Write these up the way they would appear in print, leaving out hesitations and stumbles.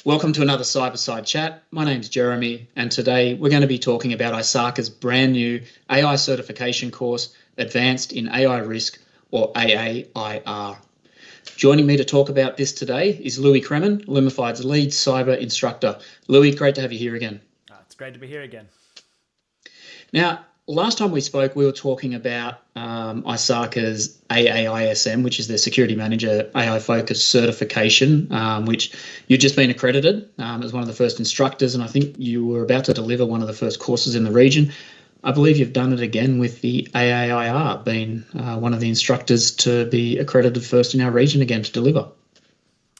Welcome to another Cyberside Chat. My name's Jeremy, and today we're going to be talking about ISACA's brand new AI certification course, Advanced in AI Risk, or AAIR. Joining me to talk about this today is Louis Cremen, Lumify's lead cyber instructor. Louis, great to have you here again. It's great to be here again. Now, last time we spoke, we were talking about ISACA's AAISM, which is their Security Manager AI-focused certification, which you've just been accredited as one of the first instructors, and I think you were about to deliver one of the first courses in the region. I believe you've done it again with the AAIR, being one of the instructors to be accredited first in our region again to deliver.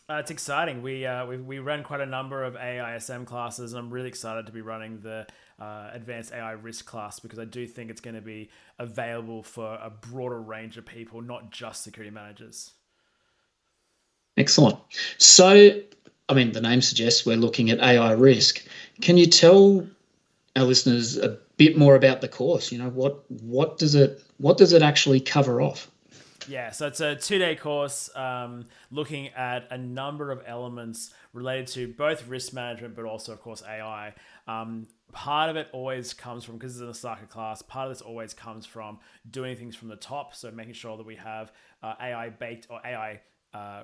It's exciting. We ran quite a number of AISM classes, and I'm really excited to be running the Advanced AI Risk class because I do think it's going to be available for a broader range of people, not just security managers. Excellent. So, I mean, the name suggests we're looking at AI risk. Can you tell our listeners a bit more about the course? You know, what does it actually cover off? Yeah, so it's a 2-day course looking at a number of elements related to both risk management, but also, of course, AI. Part of it always comes from, because it's an ISACA class, part of this always comes from doing things from the top. So making sure that we have AI baked or AI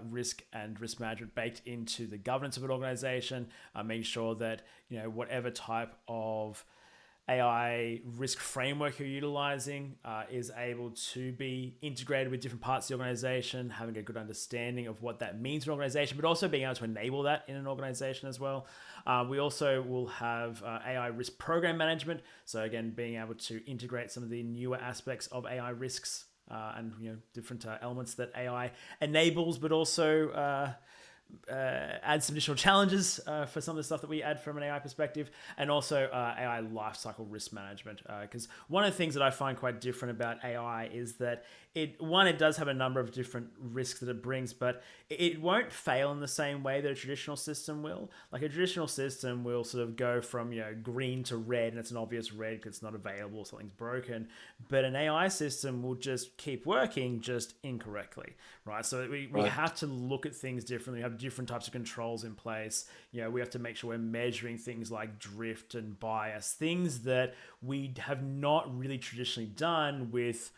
risk and risk management baked into the governance of an organization, making sure that, you know, whatever type of AI risk framework you're utilizing is able to be integrated with different parts of the organization, having a good understanding of what that means for an organization, but also being able to enable that in an organization as well. We also will have AI risk program management. So again, being able to integrate some of the newer aspects of AI risks and different elements that AI enables, but also add some additional challenges for some of the stuff that we add from an AI perspective, and also AI lifecycle risk management. Because one of the things that I find quite different about AI is that it does have a number of different risks that it brings, but it won't fail in the same way that a traditional system will. Like a traditional system will sort of go from green to red, and it's an obvious red because it's not available, something's broken. But an AI system will just keep working just incorrectly, right? So we have to look at things differently. We have different types of controls in place. We have to make sure we're measuring things like drift and bias, things that we have not really traditionally done with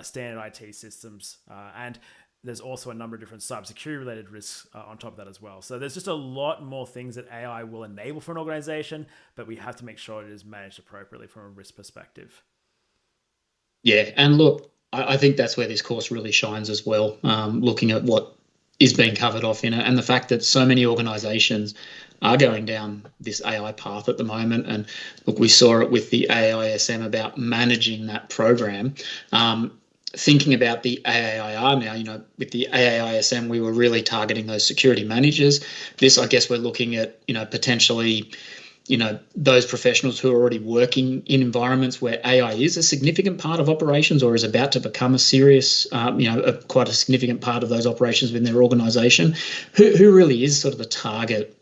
standard IT systems. And there's also a number of different cybersecurity related risks on top of that as well. So there's just a lot more things that AI will enable for an organization, but we have to make sure it is managed appropriately from a risk perspective. Yeah, and look, I think that's where this course really shines as well, looking at what is being covered off in it, and the fact that so many organisations are going down this AI path at the moment. And look, we saw it with the AISM about managing that program. Thinking about the AAIR now, with the AAISM, we were really targeting those security managers. This, I guess, we're looking at, potentially, those professionals who are already working in environments where AI is a significant part of operations or is about to become a serious, quite a significant part of those operations within their organisation. Who really is sort of the target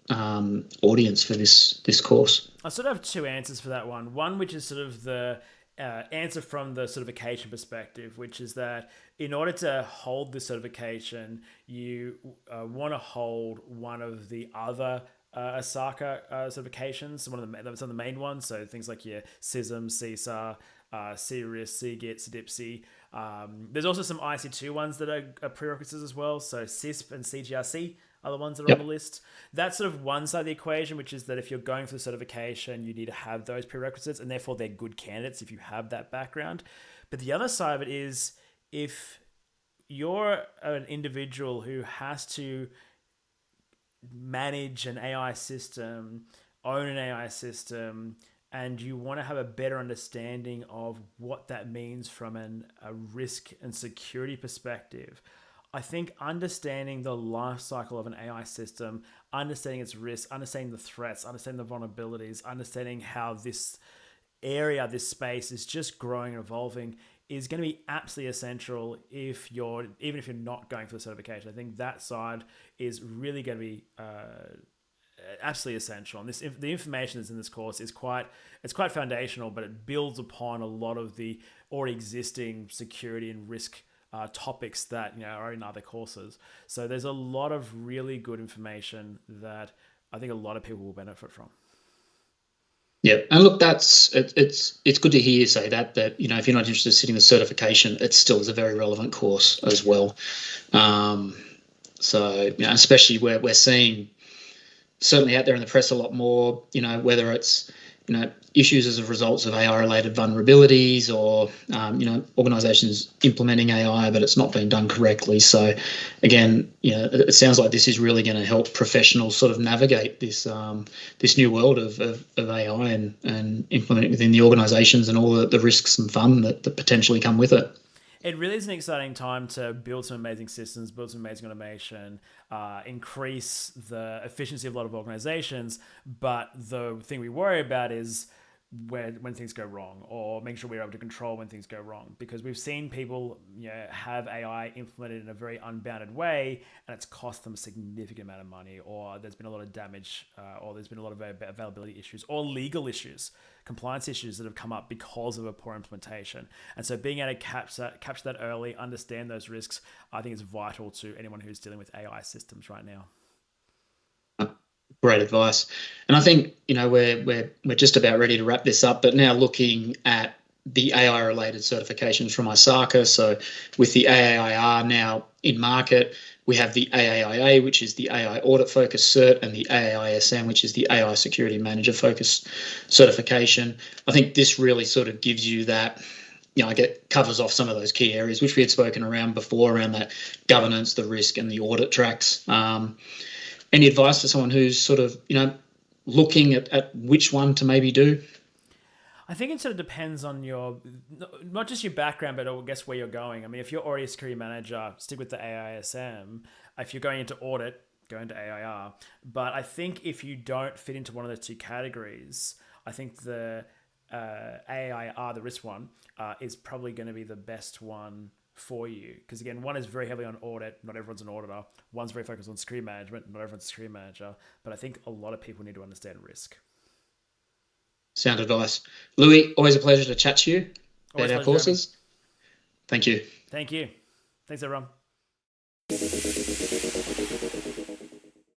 audience for this course? I sort of have two answers for that one. One, which is sort of the answer from the certification perspective, which is that in order to hold this certification, you want to hold one of the other ISACA certifications, some of the main ones. So things like your CISM, CISA, CRIS, CGIT, CDIPSI. There's also some IC2 ones that are prerequisites as well. So CISP and CGRC are the ones that are on the list. That's sort of one side of the equation, which is that if you're going for the certification, you need to have those prerequisites, and therefore they're good candidates if you have that background. But the other side of it is if you're an individual who has to manage an AI system, own an AI system, and you want to have a better understanding of what that means from a risk and security perspective, I think understanding the life cycle of an AI system, understanding its risks, understanding the threats, understanding the vulnerabilities, understanding how this this space is just growing and evolving is going to be absolutely essential even if you're not going for the certification. I think that side is really going to be absolutely essential. And the information that's in this course is quite foundational, but it builds upon a lot of the already existing security and risk topics that are in other courses. So there's a lot of really good information that I think a lot of people will benefit from. Yeah, and look, it's good to hear you say that if you're not interested in sitting the certification, it still is a very relevant course as well. So especially where we're seeing certainly out there in the press a lot more, whether it's issues as a result of AI-related vulnerabilities or organisations implementing AI, but it's not being done correctly. So again, it sounds like this is really going to help professionals sort of navigate this new world of AI and implement it within the organisations and all the risks and fun that potentially come with it. It really is an exciting time to build some amazing systems, build some amazing automation, increase the efficiency of a lot of organizations. But the thing we worry about is when things go wrong, or making sure we're able to control when things go wrong, because we've seen people have AI implemented in a very unbounded way, and it's cost them a significant amount of money, or there's been a lot of damage, or there's been a lot of availability issues or legal issues, compliance issues that have come up because of a poor implementation. And so being able to capture that early, understand those risks, I think is vital to anyone who's dealing with AI systems right now. Great advice. And I think, we're just about ready to wrap this up, but now looking at the AI related certifications from ISACA. So with the AAIR now in market, we have the AAIA, which is the AI audit focus cert, and the AAISM, which is the AI security manager focus certification. I think this really sort of gives you that, covers off some of those key areas which we had spoken around before, around that governance, the risk, and the audit tracks. Any advice for someone who's sort of, looking at which one to maybe do? I think it sort of depends on not just your background, but I guess where you're going. I mean, if you're already a security manager, stick with the AISM. If you're going into audit, go into AIR. But I think if you don't fit into one of those two categories, I think the AIR, the risk one, is probably going to be the best one for you. Because again, one is very heavily on audit. Not everyone's an auditor. One's very focused on security management. Not everyone's a security manager. But I think a lot of people need to understand risk. Sound advice. Louis, always a pleasure to chat to you about our courses. Thank you. Thank you. Thanks, everyone.